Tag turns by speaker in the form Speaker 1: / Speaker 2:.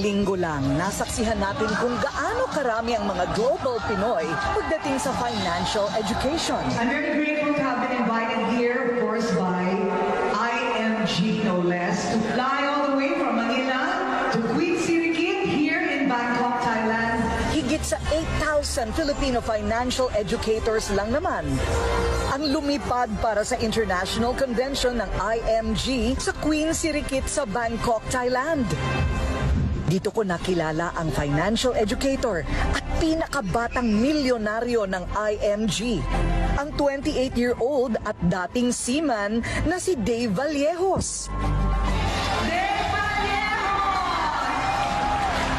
Speaker 1: linggo lang, nasaksihan natin kung gaano karami ang mga global Pinoy pagdating sa financial education.
Speaker 2: I'm very grateful to have been invited here, of course, by IMG, no less, to fly all the way from Manila to Queen Sirikit here in Bangkok, Thailand.
Speaker 1: Higit sa 8,000 Filipino financial educators lang naman ang lumipad para sa International Convention ng IMG sa Queen Sirikit sa Bangkok, Thailand. Dito ko nakilala ang financial educator at pinakabatang milyonaryo ng IMG, ang 28-year-old at dating seaman na si Dave Vallejos.